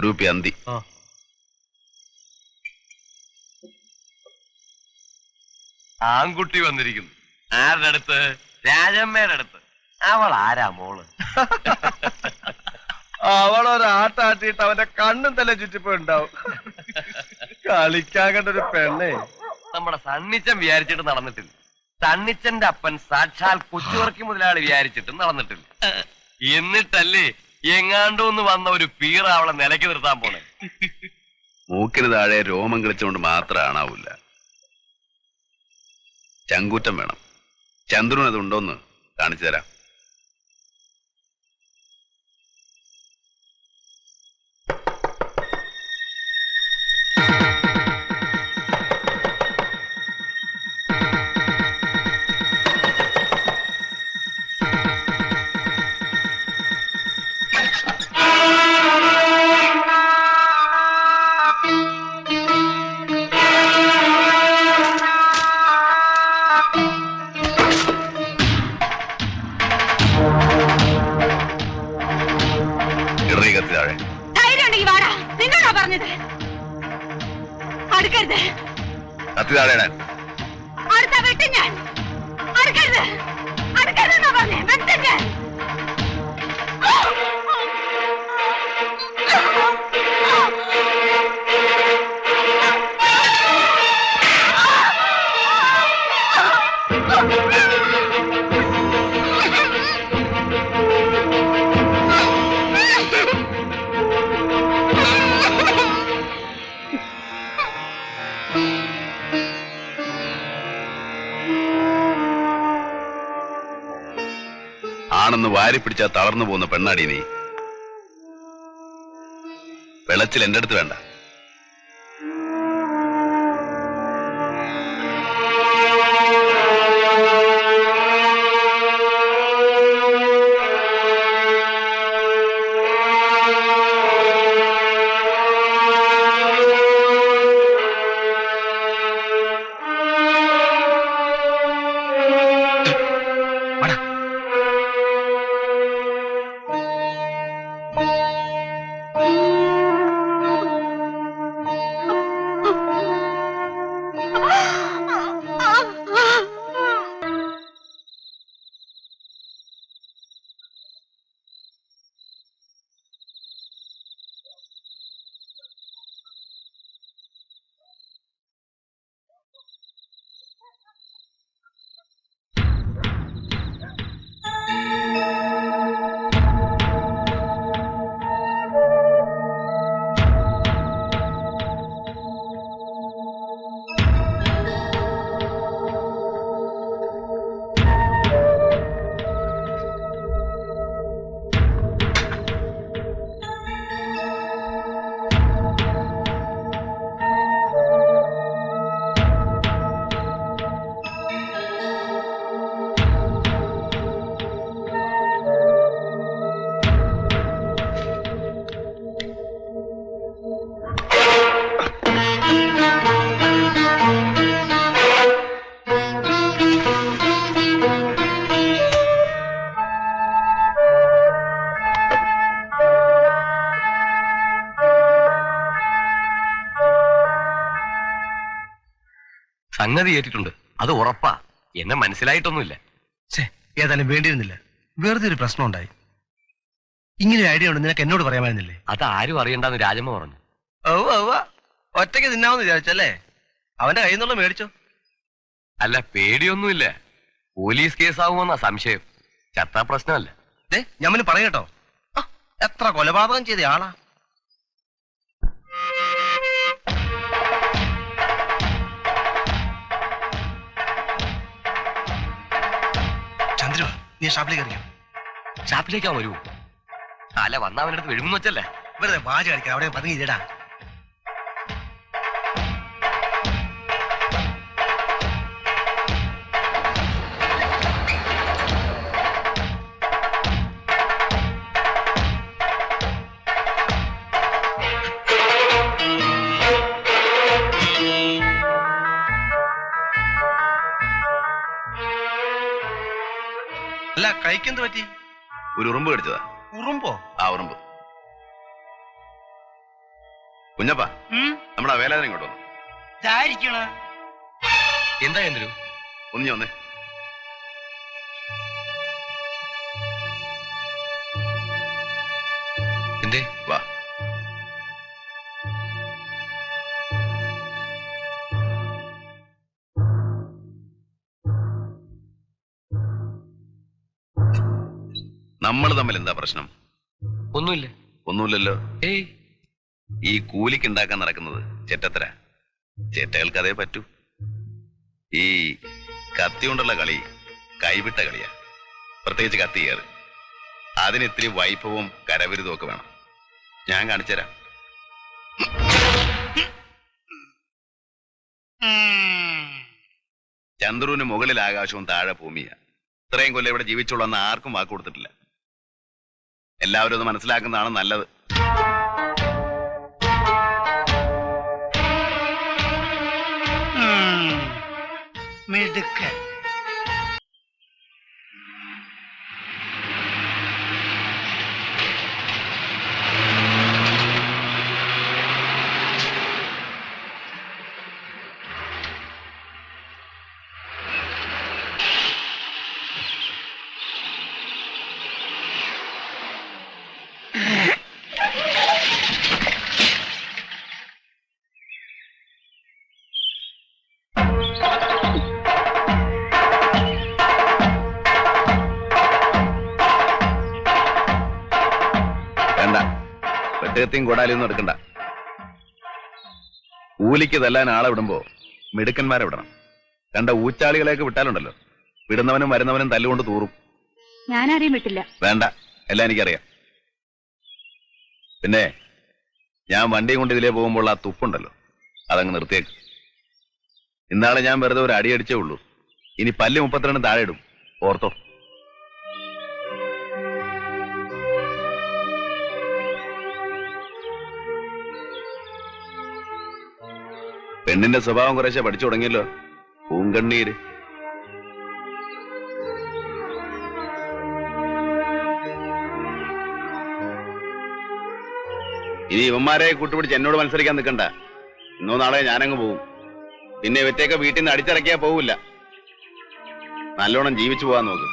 ഒരു അന്തി. ആൺകുട്ടി വന്നിരിക്കുന്നു. ആരുടെ അടുത്ത്? രാജമ്മയുടെ അടുത്ത്. അവൾ ആരാ മോള്? അവളൊരാട്ടാട്ടിട്ട് അവന്റെ കണ്ണും തല ചുറ്റിപ്പോ ഉണ്ടാവും. കളിക്കാൻ കണ്ട ഒരു പെണ്ണേ. നമ്മുടെ സണ്ണിച്ചൻ വിചാരിച്ചിട്ട് നടന്നിട്ടില്ല. സണ്ണിച്ചന്റെ അപ്പൻ സാക്ഷാൽ കൊച്ചുവർക്കി മുതലാളി വിചാരിച്ചിട്ടും നടന്നിട്ടില്ല. എന്നിട്ടല്ലേ എങ്ങാണ്ടോന്ന് വന്ന ഒരു പീറ അവളെ നിലയ്ക്ക് നിർത്താൻ പോണേ. മൂക്കിന് താഴെ രോമം കളിച്ചുകൊണ്ട് മാത്രം ആണാവൂല, ചങ്കൂറ്റം വേണം. ചന്ദ്രൻ അതുണ്ടോന്ന് കാണിച്ചു തരാം. കത്തി താഴെ ഇടാൻ. ആണെന്ന് വാരി പിടിച്ചാൽ തളർന്നു പോകുന്ന പെണ്ണാടി നീ. വെളച്ചിൽ എന്റെ അടുത്ത് വേണ്ട. സംഗതി ഏറ്റിട്ടുണ്ട്, അത് ഉറപ്പാ. എന്നെ മനസ്സിലായിട്ടൊന്നുമില്ല. ഏതായാലും വേണ്ടിയിരുന്നില്ല. വെറുതെ ഒരു പ്രശ്നം ഉണ്ടായി. ഇങ്ങനെ ഒരു ഐഡിയ ഉണ്ട്, നിനക്ക് എന്നോട് പറയാമായിരുന്നില്ലേ? അത് ആരും അറിയണ്ടെന്ന് രാജമ്മ പറഞ്ഞു. ഒറ്റയ്ക്ക് തിന്നാമെന്ന് വിചാരിച്ചല്ലേ? അവന്റെ കയ്യിൽ നിന്നുള്ള മേടിച്ചോ? അല്ല, പേടിയൊന്നുമില്ല. പോലീസ് കേസാവുമെന്നാ സംശയം. ചത്താ പ്രശ്നമല്ല. ഞാൻ പറയട്ടോ, എത്ര കൊലപാതകം ചെയ്ത ആളാ. ചന്ദ്രു, നീ ഷാപ്പിലേക്ക് അറിയാം. ഷാപ്പിലേക്കാ വരൂ. അല്ല, വന്ന അവൻ്റെ അടുത്ത് വിഴുങ്ങുന്നു വെച്ചല്ലേ. വെറുതെ വാച കളിക്കാം, അവിടെ പതുങ്ങിയിടാ. അല്ല, കഴിക്കെന്ത് പറ്റി? ഒരു ഉറുമ്പ് കടിച്ചതാ. ഉറുമ്പോ? ആ ഉറുമ്പ്. കുഞ്ഞപ്പ നമ്മുടെ വേലാതിനെ ഇങ്ങോട്ട് വന്നു. എന്താ എന്തിനു ഒന്ന് വന്നേ. എന്തേ? വാ. നമ്മൾ തമ്മിൽ എന്താ പ്രശ്നം? ഒന്നുമില്ല. ഒന്നുമില്ലല്ലോ. ഏയ്, ഈ കൂലിക്ക് ഉണ്ടാക്കാൻ നടക്കുന്നത് ചെറ്റത്തര. ചെറ്റകൾക്ക് അതേ പറ്റൂ. ഈ കത്തി കൊണ്ടുള്ള കളി കൈവിട്ട കളിയാ. പ്രത്യേകിച്ച് കത്തി കയറ്. അതിന് ഇത്തിരി വൈഭവവും കരവിരുതും ഒക്കെ വേണം. ഞാൻ കാണിച്ചുതരാം. ചന്ദ്രുവിന് മുകളിൽ ആകാശവും താഴെ ഭൂമിയാ. ഇത്രയും കൊല്ലം ഇവിടെ ജീവിച്ചുള്ളെന്ന് ആർക്കും വാക്ക് കൊടുത്തിട്ടില്ല. എല്ലാവരും അത് മനസ്സിലാക്കുന്നതാണ് നല്ലത്. മിടുക്കൻ. വേണ്ട, വെട്ടുകത്തിയും കൊടാലിയൊന്നും എടുക്കണ്ട. കൂലിക്ക് തല്ലാൻ ആളെ വിടുമ്പോ മിടുക്കന്മാരെ വിടണം. കണ്ട ഊച്ചാളികളെയൊക്കെ വിട്ടാലുണ്ടല്ലോ, വിടുന്നവനും വരുന്നവനും തല്ലുകൊണ്ട് തൂറും. ഞാനാരെയും വിട്ടില്ല. വേണ്ട, എല്ലാം എനിക്കറിയാം. പിന്നെ ഞാൻ വണ്ടിയും കൊണ്ട് ഇതിലേ പോകുമ്പോൾ ആ തുപ്പുണ്ടല്ലോ, അതങ്ങ് നിർത്തിയേക്ക്. ഇന്നാളെ ഞാൻ വെറുതെ ഒരു അടി അടിച്ചേ ഉള്ളൂ. ഇനി പല്ല് 32 താഴെ ഇടും, ഓർത്തോ. പെണ്ണിന്റെ സ്വഭാവം കുറേശ്ശെ പഠിച്ചു തുടങ്ങിയല്ലോ. പൂങ്കണ്ണീര്. ഇനി ഇവന്മാരെ കൂട്ടുപിടിച്ച് എന്നോട് മത്സരിക്കാൻ നിൽക്കണ്ട. ഇന്നോ നാളെ ഞാനങ്ങ് പോവും. പിന്നെ ഇവറ്റയൊക്കെ വീട്ടിൽ നിന്ന് അടിച്ചിറക്കിയാ പോവില്ല. നല്ലോണം ജീവിച്ചു പോകാൻ നോക്ക്.